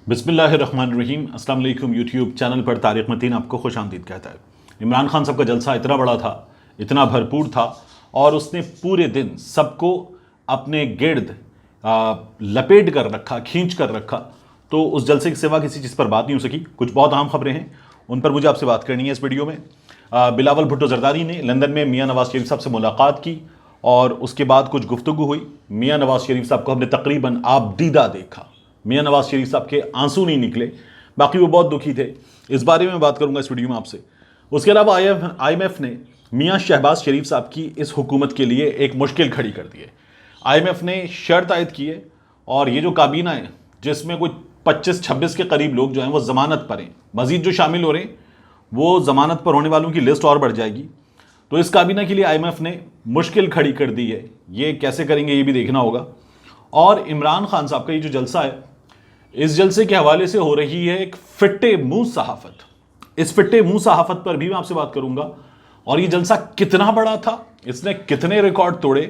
بسم اللہ الرحمن الرحیم۔ السلام علیکم۔ یوٹیوب چینل پر طارق متین آپ کو خوش آمدید کہتا ہے۔ عمران خان صاحب کا جلسہ اتنا بڑا تھا، اتنا بھرپور تھا، اور اس نے پورے دن سب کو اپنے گرد لپیٹ کر رکھا، کھینچ کر رکھا، تو اس جلسے کے سوا کسی چیز پر بات نہیں ہو سکی۔ کچھ بہت اہم خبریں ہیں، ان پر مجھے آپ سے بات کرنی ہے اس ویڈیو میں۔ بلاول بھٹو زرداری نے لندن میں میاں نواز شریف صاحب سے ملاقات کی، اور اس کے بعد کچھ گفتگو ہوئی۔ میاں نواز شریف صاحب کو ہم نے تقریباً آپ دیدہ دیکھا۔ میاں نواز شریف صاحب کے آنسو نہیں نکلے، باقی وہ بہت دکھی تھے۔ اس بارے میں بات کروں گا اس ویڈیو میں آپ سے۔ اس کے علاوہ آئی ایم ایف نے میاں شہباز شریف صاحب کی اس حکومت کے لیے ایک مشکل کھڑی کر دی ہے۔ آئی ایم ایف نے شرط عائد کی ہے، اور یہ جو کابینہ ہے جس میں کوئی 25-26 کے قریب لوگ جو ہیں وہ ضمانت پر ہیں، مزید جو شامل ہو رہے ہیں وہ ضمانت پر ہونے والوں کی لسٹ اور بڑھ جائے گی۔ تو اس کابینہ کے لیے آئی ایم ایف نے مشکل کھڑی کر دی ہے، یہ کیسے کریں گے یہ بھی دیکھنا ہوگا۔ اور عمران خان صاحب کا یہ جو جلسہ ہے، اس جلسے کے حوالے سے ہو رہی ہے ایک فٹے منہ صحافت۔ اس فٹے منہ صحافت پر بھی میں آپ سے بات کروں گا، اور یہ جلسہ کتنا بڑا تھا، اس نے کتنے ریکارڈ توڑے،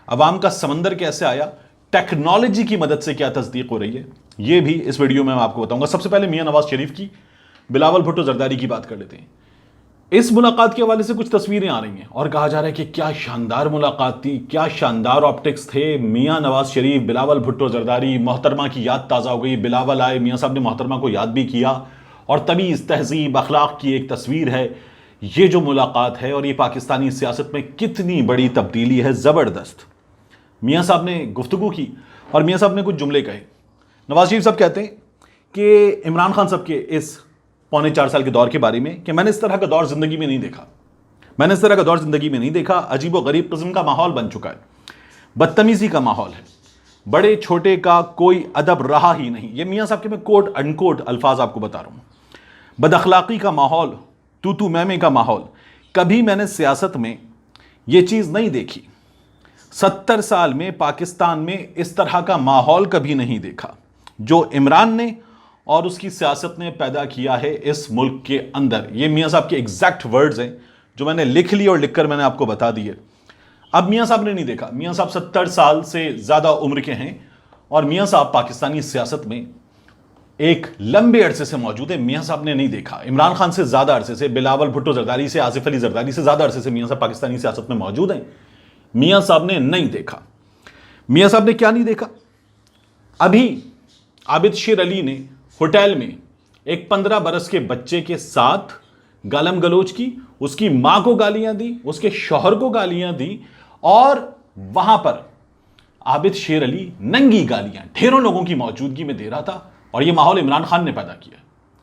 عوام کا سمندر کیسے آیا، ٹیکنالوجی کی مدد سے کیا تصدیق ہو رہی ہے، یہ بھی اس ویڈیو میں آپ کو بتاؤں گا۔ سب سے پہلے میاں نواز شریف کی بلاول بھٹو زرداری کی بات کر لیتے ہیں۔ اس ملاقات کے حوالے سے کچھ تصویریں آ رہی ہیں، اور کہا جا رہا ہے کہ کیا شاندار ملاقات تھی، کیا شاندار آپٹکس تھے۔ میاں نواز شریف، بلاول بھٹو زرداری، محترمہ کی یاد تازہ ہو گئی۔ بلاول آئے، میاں صاحب نے محترمہ کو یاد بھی کیا، اور تمیز، تہذیب، اخلاق کی ایک تصویر ہے یہ جو ملاقات ہے، اور یہ پاکستانی سیاست میں کتنی بڑی تبدیلی ہے، زبردست۔ میاں صاحب نے گفتگو کی، اور میاں صاحب نے کچھ جملے کہے۔ نواز شریف صاحب کہتے ہیں کہ عمران خان صاحب کے اس 3.25 سال کے دور کے بارے میں کہ میں نے اس طرح کا دور زندگی میں نہیں دیکھا، میں نے اس طرح کا دور زندگی میں نہیں دیکھا۔ عجیب و غریب قسم کا ماحول بن چکا ہے، بدتمیزی کا ماحول ہے، بڑے چھوٹے کا کوئی ادب رہا ہی نہیں۔ یہ میاں صاحب کے میں کوٹ انکوٹ الفاظ آپ کو بتا رہا ہوں۔ بد اخلاقی کا ماحول، تو میں کا ماحول، کبھی میں نے سیاست میں یہ چیز نہیں دیکھی۔ 70 سال میں پاکستان میں اس طرح کا ماحول کبھی نہیں دیکھا جو عمران نے اور اس کی سیاست نے پیدا کیا ہے اس ملک کے اندر۔ یہ میاں صاحب کے ایگزیکٹ ورڈز ہیں جو میں نے لکھ لی اور لکھ کر میں نے آپ کو بتا دیے۔ اب میاں صاحب نے نہیں دیکھا، میاں صاحب 70 سال سے زیادہ عمر کے ہیں، اور میاں صاحب پاکستانی سیاست میں ایک لمبے عرصے سے موجود ہے۔ میاں صاحب نے نہیں دیکھا، عمران خان سے زیادہ عرصے سے، بلاول بھٹو زرداری سے، آصف علی زرداری سے زیادہ عرصے سے میاں صاحب پاکستانی سیاست میں موجود ہیں۔ میاں صاحب نے نہیں دیکھا۔ میاں صاحب نے کیا نہیں دیکھا؟ ابھی عابد شیر علی نے ہوٹل میں ایک 15 برس کے بچے کے ساتھ گالم گلوچ کی، اس کی ماں کو گالیاں دی، اس کے شوہر کو گالیاں دی، اور وہاں پر عابد شیر علی ننگی گالیاں ڈھیروں لوگوں کی موجودگی میں دے رہا تھا، اور یہ ماحول عمران خان نے پیدا کیا۔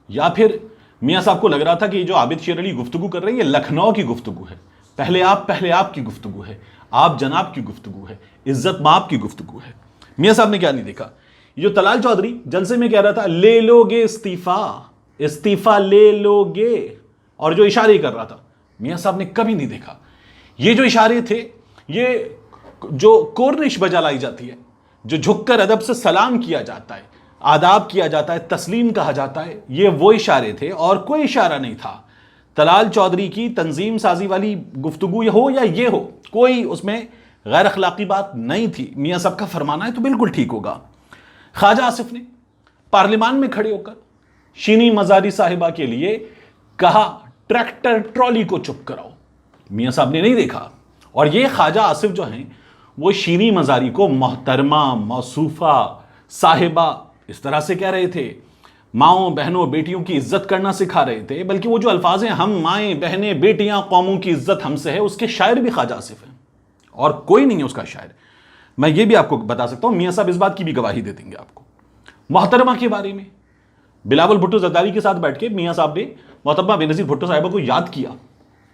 یا پھر میاں صاحب کو لگ رہا تھا کہ یہ جو عابد شیر علی گفتگو کر رہے ہیں یہ لکھنؤ کی گفتگو ہے، پہلے آپ کی گفتگو ہے، آپ جناب کی گفتگو ہے، عزت مآب کی گفتگو ہے۔ میاں صاحب نے کیا نہیں دیکھا؟ یہ جو طلال چودھری جلسے میں کہہ رہا تھا لے لو گے استعفیٰ لے لو گے، اور جو اشارے کر رہا تھا، میاں صاحب نے کبھی نہیں دیکھا۔ یہ جو اشارے تھے، یہ جو کورنش بجا لائی جاتی ہے، جو جھک کر ادب سے سلام کیا جاتا ہے، آداب کیا جاتا ہے، تسلیم کہا جاتا ہے، یہ وہ اشارے تھے، اور کوئی اشارہ نہیں تھا۔ طلال چودھری کی تنظیم سازی والی گفتگو ہو یا یہ ہو، کوئی اس میں غیر اخلاقی بات نہیں تھی۔ میاں صاحب کا فرمانا ہے تو بالکل ٹھیک ہوگا۔ خواجہ آصف نے پارلیمان میں کھڑے ہو کر شینی مزاری صاحبہ کے لیے کہا ٹریکٹر ٹرالی کو چپ کراؤ، میاں صاحب نے نہیں دیکھا۔ اور یہ خواجہ آصف جو ہیں وہ شینی مزاری کو محترمہ، موصوفہ، صاحبہ اس طرح سے کہہ رہے تھے، ماؤں بہنوں بیٹیوں کی عزت کرنا سکھا رہے تھے، بلکہ وہ جو الفاظ ہیں ہم مائیں بہنیں بیٹیاں قوموں کی عزت ہم سے ہے، اس کے شاعر بھی خواجہ آصف ہیں، اور کوئی نہیں ہے اس کا شاعر۔ میں یہ بھی آپ کو بتا سکتا ہوں، میاں صاحب اس بات کی بھی گواہی دے دیں گے آپ کو۔ محترمہ کے بارے میں بلاول بھٹو زرداری کے ساتھ بیٹھ کے میاں صاحب نے محترمہ بینظیر بھٹو صاحبہ کو یاد کیا۔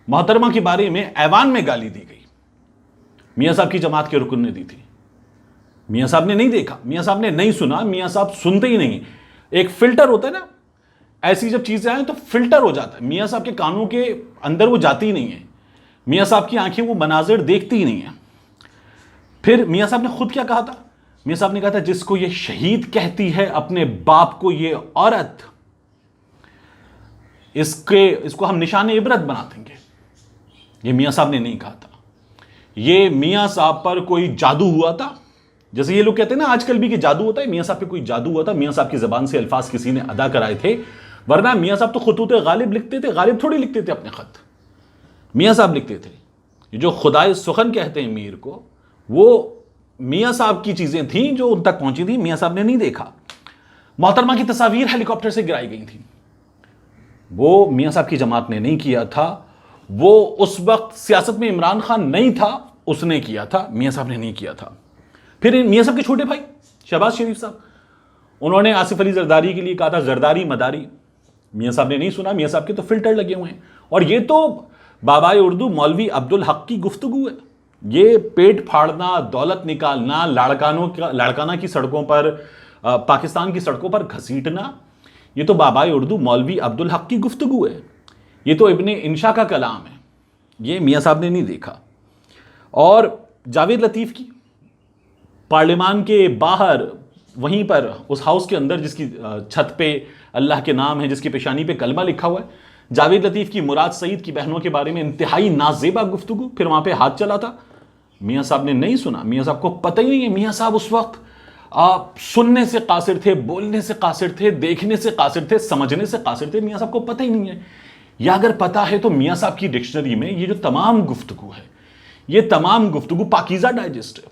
محترمہ کے بارے میں ایوان میں گالی دی گئی، میاں صاحب کی جماعت کے رکن نے دی تھی۔ میاں صاحب نے نہیں دیکھا، میاں صاحب نے نہیں سنا، میاں صاحب سنتے ہی نہیں۔ ایک فلٹر ہوتا ہے نا، ایسی جب چیزیں آئیں تو فلٹر ہو جاتا ہے، میاں صاحب کے کانوں کے اندر وہ جاتی ہی نہیں ہے، میاں صاحب کی آنکھیں وہ مناظر دیکھتی ہی نہیں ہیں۔ پھر میاں صاحب نے خود کیا کہا تھا؟ میاں صاحب نے کہا تھا جس کو یہ شہید کہتی ہے اپنے باپ کو یہ عورت، اس کو ہم نشان عبرت بنا دیں گے۔ یہ میاں صاحب نے نہیں کہا تھا، یہ میاں صاحب پر کوئی جادو ہوا تھا، جیسے یہ لوگ کہتے ہیں نا آج کل بھی کہ جادو ہوتا ہے، میاں صاحب پہ کوئی جادو ہوا تھا، میاں صاحب کی زبان سے الفاظ کسی نے ادا کرائے تھے، ورنہ میاں صاحب تو خطوط غالب لکھتے تھے، غالب تھوڑی لکھتے تھے اپنے خط، میاں صاحب لکھتے تھے. یہ جو خدائے سخن کہتے ہیں میر کو، وہ میاں صاحب کی چیزیں تھیں جو ان تک پہنچی تھیں، میاں صاحب نے نہیں دیکھا. محترمہ کی تصاویر ہیلی کاپٹر سے گرائی گئی تھیں، وہ میاں صاحب کی جماعت نے نہیں کیا تھا، وہ اس وقت سیاست میں عمران خان نہیں تھا، اس نے کیا تھا، میاں صاحب نے نہیں کیا تھا. پھر میاں صاحب کے چھوٹے بھائی شہباز شریف صاحب، انہوں نے آصف علی زرداری کے لیے کہا تھا زرداری مداری، میاں صاحب نے نہیں سنا، میاں صاحب کے تو فلٹر لگے ہوئے ہیں. اور یہ تو بابائے اردو مولوی عبدالحق کی گفتگو ہے. یہ پیٹ پھاڑنا، دولت نکالنا، لاڑکانہ کی سڑکوں پر، پاکستان کی سڑکوں پر گھسیٹنا، یہ تو بابائے اردو مولوی عبدالحق کی گفتگو ہے، یہ تو ابن انشا کا کلام ہے، یہ میاں صاحب نے نہیں دیکھا. اور جاوید لطیف کی پارلیمان کے باہر، وہیں پر اس ہاؤس کے اندر جس کی چھت پہ اللہ کے نام ہے، جس کی پیشانی پہ کلمہ لکھا ہوا ہے، جاوید لطیف کی مراد سعید کی بہنوں کے بارے میں انتہائی نازیبا گفتگو، پھر وہاں پہ ہاتھ چلا تھا، میاں صاحب نے نہیں سنا، میاں صاحب کو پتہ ہی نہیں ہے. میاں صاحب اس وقت سننے سے قاصر تھے، بولنے سے قاصر تھے، دیکھنے سے قاصر تھے، سمجھنے سے قاصر تھے، میاں صاحب کو پتہ ہی نہیں ہے. یا اگر پتہ ہے تو میاں صاحب کی ڈکشنری میں یہ جو تمام گفتگو ہے، یہ تمام گفتگو پاکیزہ ڈائجسٹ ہے،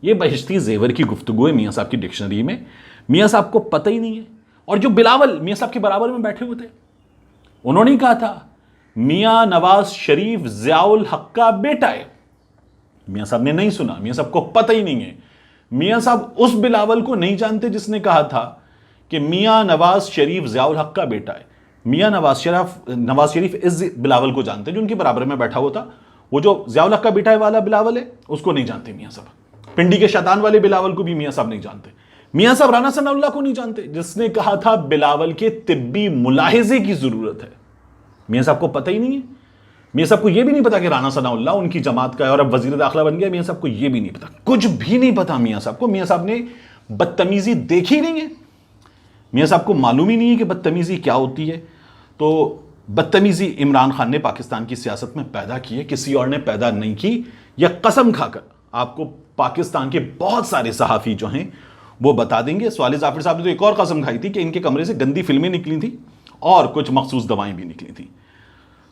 یہ بہشتی زیور کی گفتگو ہے میاں صاحب کی ڈکشنری میں، میاں صاحب کو پتہ ہی نہیں ہے. اور جو بلاول میاں صاحب کے برابر میں بیٹھے ہوئے تھے، انہوں نے کہا تھا میاں نواز شریف ضیاء الحق کا بیٹا ہے، میاں صاحب نے نہیں سنا، میاں صاحب کو پتہ ہی نہیں ہے. میاں صاحب اس بلاول کو نہیں جانتے جس نے کہا تھا کہ میاں نواز شریف ضیاء الحق کا بیٹا ہے. میاں نواز شریف اس بلاول کو جانتے جو ان کے برابر میں بیٹھا ہوا تھا. وہ جو ضیاء الحق کا بیٹا ہے والا بلاول ہے، اس کو نہیں جانتے میاں صاحب. پنڈی کے شیطان والے بلاول کو بھی میاں صاحب نہیں جانتے. میاں صاحب رانا ثناء اللہ کو نہیں جانتے جس نے کہا تھا بلاول کے طبی ملاحظے کی ضرورت ہے. میاں صاحب کو پتہ ہی نہیں ہے. میاں صاحب کو یہ بھی نہیں پتا کہ رانا ثناء اللہ ان کی جماعت کا ہے اور اب وزیر داخلہ بن گیا. میاں صاحب کو یہ بھی نہیں پتا، کچھ بھی نہیں پتا میاں صاحب کو. میاں صاحب نے بدتمیزی دیکھی نہیں ہے، میاں صاحب کو معلوم ہی نہیں ہے کہ بدتمیزی کیا ہوتی ہے. تو بدتمیزی عمران خان نے پاکستان کی سیاست میں پیدا کی ہے، کسی اور نے پیدا نہیں کی. یا قسم کھا کر آپ کو پاکستان کے بہت سارے صحافی جو ہیں وہ بتا دیں گے. سوالی ظافر صاحب نے تو ایک اور قسم کھائی تھی کہ ان کے کمرے سے گندی فلمیں نکلی تھیں اور کچھ مخصوص دوائیں بھی نکلی تھیں.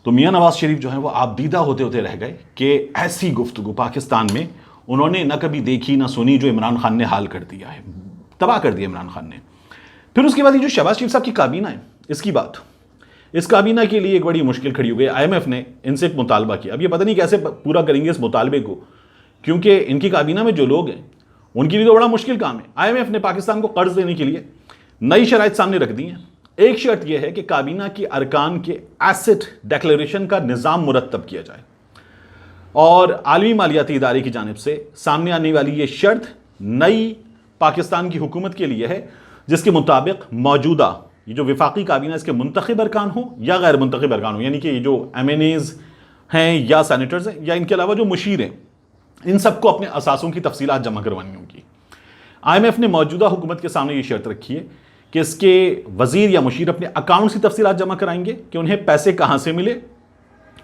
تو میاں نواز شریف جو ہیں وہ آپ دیدہ ہوتے ہوتے رہ گئے کہ ایسی گفتگو پاکستان میں انہوں نے نہ کبھی دیکھی نہ سنی جو عمران خان نے حال کر دیا ہے، تباہ کر دیا عمران خان نے. پھر اس کے بعد یہ جو شہباز شریف صاحب کی کابینہ ہے، اس کی بات، اس کابینہ کے لیے ایک بڑی مشکل کھڑی ہو گئی. آئی ایم ایف نے ان سے ایک مطالبہ کیا. اب یہ پتہ نہیں کیسے پورا کریں گے اس مطالبے کو، کیونکہ ان کی کابینہ میں جو لوگ ہیں ان کے لیے تو بڑا مشکل کام ہے. آئی ایم ایف نے پاکستان کو قرض دینے کے لیے نئی شرائط سامنے رکھ دی ہیں. ایک شرط یہ ہے کہ کابینہ کے ارکان کے ایسٹ ڈیکلیریشن کا نظام مرتب کیا جائے، اور عالمی مالیاتی ادارے کی جانب سے سامنے آنے والی یہ شرط نئی پاکستان کی حکومت کے لیے ہے، جس کے مطابق موجودہ یہ جو وفاقی کابینہ اس کے منتخب ارکان ہوں یا غیر منتخب ارکان ہوں، یعنی کہ یہ جو ایم این ایز ہیں یا سینیٹرز ہیں یا ان کے علاوہ جو مشیر ہیں، ان سب کو اپنے اثاثوں کی تفصیلات جمع کروانی ہوگی. آئی ایم ایف نے موجودہ حکومت کے سامنے یہ شرط رکھی ہے کہ اس کے وزیر یا مشیر اپنے اکاؤنٹس کی تفصیلات جمع کرائیں گے کہ انہیں پیسے کہاں سے ملے،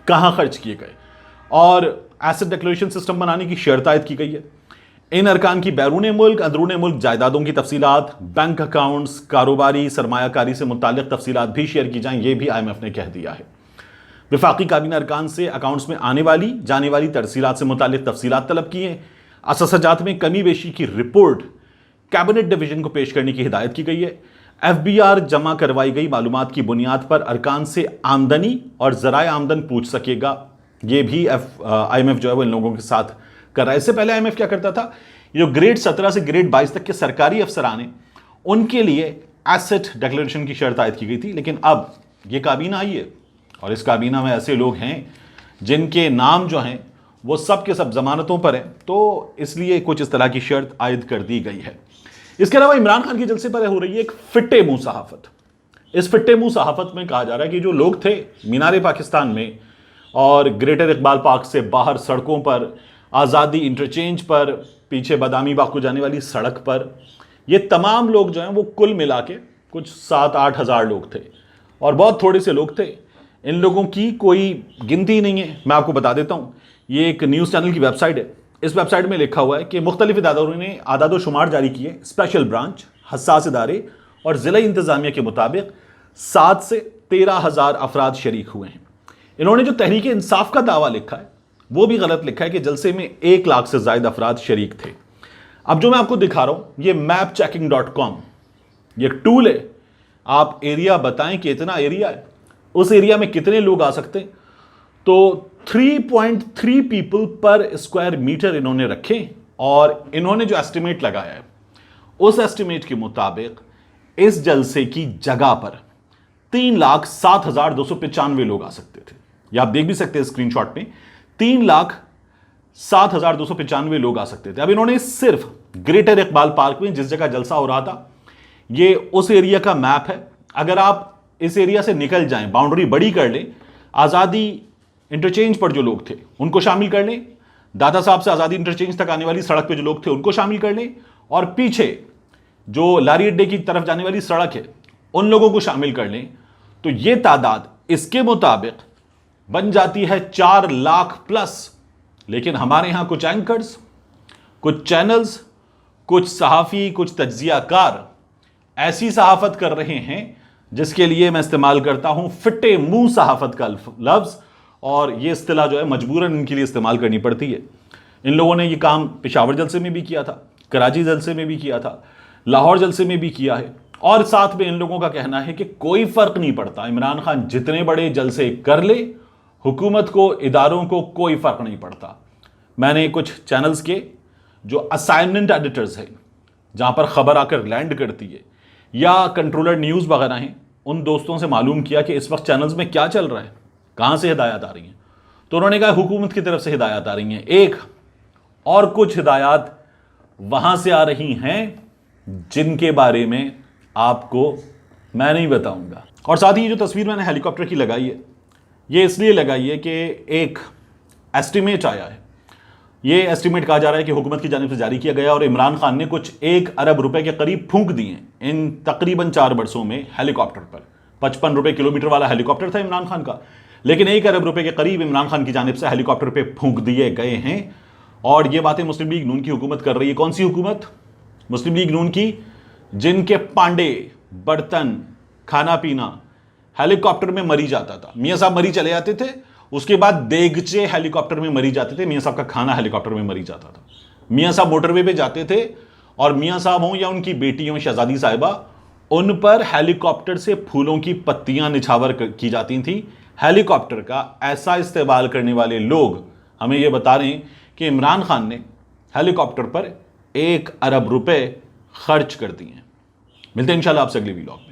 کہاں خرچ کیے گئے، اور ایسٹ ڈیکلیریشن سسٹم بنانے کی شرط عائد کی گئی ہے. ان ارکان کی بیرون ملک، اندرون ملک جائیدادوں کی تفصیلات، بینک اکاؤنٹس، کاروباری سرمایہ کاری سے متعلق تفصیلات بھی شیئر کی جائیں، یہ بھی آئی ایم ایف نے کہہ دیا ہے. وفاقی کابینہ ارکان سے اکاؤنٹس میں آنے والی جانے والی ترسیلات سے متعلق تفصیلات طلب کی ہیں. اساسجات میں کمی بیشی کی رپورٹ کیبنٹ ڈویژن کو پیش کرنے کی ہدایت کی گئی ہے. ایف بی آر جمع کروائی گئی معلومات کی بنیاد پر ارکان سے آمدنی اور ذرائع آمدن پوچھ سکے گا. یہ بھی آئی ایم ایف جو ہے وہ ان لوگوں کے ساتھ کر رہا ہے. اس سے پہلے آئی ایم ایف کیا کرتا تھا، یہ جو گریڈ 17 سے گریڈ 22 تک کے سرکاری افسران ہیں ان کے لیے ایسٹ ڈیکلیریشن کی شرط عائد کی گئی تھی. لیکن اب یہ کابینہ آئی ہے اور اس کابینہ میں ایسے لوگ ہیں جن کے نام جو ہیں وہ سب کے سب ضمانتوں پر ہیں، تو اس لیے کچھ اس طرح کی شرط عائد کر دی گئی ہے. اس کے علاوہ عمران خان کے جلسے پر ہو رہی ہے ایک فٹے منہ صحافت. اس فٹے منہ صحافت میں کہا جا رہا ہے کہ جو لوگ تھے مینار پاکستان میں اور گریٹر اقبال پارک سے باہر سڑکوں پر، آزادی انٹرچینج پر، پیچھے بادامی باغ کو جانے والی سڑک پر، یہ تمام لوگ جو ہیں وہ کل ملا کے کچھ 7-8 ہزار لوگ تھے اور بہت تھوڑے سے لوگ تھے. ان لوگوں کی کوئی گنتی نہیں ہے. میں آپ کو بتا دیتا ہوں، یہ ایک نیوز چینل کی ویب سائٹ ہے اس ویب سائٹ میں لکھا ہوا ہے کہ مختلف اداروں نے اعداد و شمار جاری کیے، اسپیشل برانچ، حساس ادارے اور ضلعی انتظامیہ کے مطابق 7 سے 13,000 افراد شریک ہوئے ہیں۔ انہوں نے جو تحریک انصاف کا دعویٰ لکھا ہے وہ بھی غلط لکھا ہے کہ جلسے میں 1 لاکھ سے زائد افراد شریک تھے۔ اب جو میں آپ کو دکھا رہا ہوں یہ mapchecking.com، یہ ٹول ہے، آپ ایریا بتائیں کہ اتنا ایریا ہے، اس ایریا میں کتنے لوگ آ سکتے ہیں، تو 3.3 پیپل پر اسکوائر میٹر انہوں نے رکھے، اور انہوں نے جو ایسٹیمیٹ لگایا ہے اس ایسٹیمیٹ کے مطابق اس جلسے کی جگہ پر 3,07,295 لوگ آ سکتے تھے۔ یہ آپ دیکھ بھی سکتے ہیں اسکرین شاٹ میں، 3,07,295 لوگ آ سکتے تھے۔ اب انہوں نے صرف گریٹر اقبال پارک میں جس جگہ جلسہ ہو رہا تھا، یہ اس ایریا کا میپ ہے، اگر آپ اس ایریا سے نکل جائیں، باؤنڈری بڑی کر لیں، آزادی انٹرچینج پر جو لوگ تھے ان کو شامل کر لیں، دادا صاحب سے آزادی انٹرچینج تک آنے والی سڑک پہ جو لوگ تھے ان کو شامل کر لیں، اور پیچھے جو لاری اڈے کی طرف جانے والی سڑک ہے ان لوگوں کو شامل کر لیں، تو یہ تعداد اس کے مطابق بن جاتی ہے 4 لاکھ پلس۔ لیکن ہمارے ہاں کچھ اینکرز، کچھ چینلز، کچھ صحافی، کچھ تجزیہ کار ایسی صحافت کر رہے ہیں جس کے لیے میں استعمال کرتا ہوں فٹے منہ صحافت کا لفظ، اور یہ اصطلاح جو ہے مجبوراً ان کے لیے استعمال کرنی پڑتی ہے۔ ان لوگوں نے یہ کام پشاور جلسے میں بھی کیا تھا، کراچی جلسے میں بھی کیا تھا، لاہور جلسے میں بھی کیا ہے، اور ساتھ میں ان لوگوں کا کہنا ہے کہ کوئی فرق نہیں پڑتا، عمران خان جتنے بڑے جلسے کر لے، حکومت کو، اداروں کو کوئی فرق نہیں پڑتا۔ میں نے کچھ چینلز کے جو اسائنمنٹ ایڈیٹرز ہیں، جہاں پر خبر آ کر لینڈ کرتی ہے، یا کنٹرولر نیوز وغیرہ ہیں، ان دوستوں سے معلوم کیا کہ اس وقت چینلز میں کیا چل رہا ہے، کہاں سے ہدایات آ رہی ہیں، تو انہوں نے کہا حکومت کی طرف سے ہدایات آ رہی ہیں، ایک اور کچھ ہدایات وہاں سے آ رہی ہیں جن کے بارے میں آپ کو میں نہیں بتاؤں گا۔ اور ساتھ ہی یہ جو تصویر میں نے ہیلی کاپٹر کی لگائی ہے، یہ اس لیے لگائی ہے کہ ایک ایسٹیمیٹ آیا ہے، یہ ایسٹیمیٹ کہا جا رہا ہے کہ حکومت کی جانب سے جاری کیا گیا، اور عمران خان نے کچھ 1 ارب روپے کے قریب پھونک دیے ان تقریباً 4 برسوں میں ہیلی کاپٹر پر۔ 55 روپے کلومیٹر والا ہیلی کاپٹر تھا عمران خان کا، لیکن 1 ارب روپے کے قریب عمران خان کی جانب سے ہیلی کاپٹر پہ پھونک دیے گئے ہیں، اور یہ باتیں مسلم لیگ نون کی حکومت کر رہی ہے۔ کون سی حکومت؟ مسلم لیگ نون کی، جن کے پانڈے، برتن، کھانا پینا ہیلی کاپٹر میں مری جاتا تھا۔ میاں صاحب مری چلے جاتے تھے، اس کے بعد دیگچے ہیلی کاپٹر میں مری جاتے تھے، میاں صاحب کا کھانا ہیلی کاپٹر میں مری جاتا تھا۔ میاں صاحب موٹر وے پہ جاتے تھے، اور میاں صاحب ہوں یا ان کی بیٹی ہوں شہزادی صاحبہ، ان پر ہیلی کاپٹر سے پھولوں کی پتیاں نچھاور کی جاتی تھیں۔ ہیلی کاپٹر کا ایسا استعمال کرنے والے لوگ ہمیں یہ بتا رہے ہیں کہ عمران خان نے ہیلی کاپٹر پر 1 ارب روپے خرچ کر دیے ہیں۔ ملتے ہیں انشاءاللہ آپ سے اگلی ویلاگ میں۔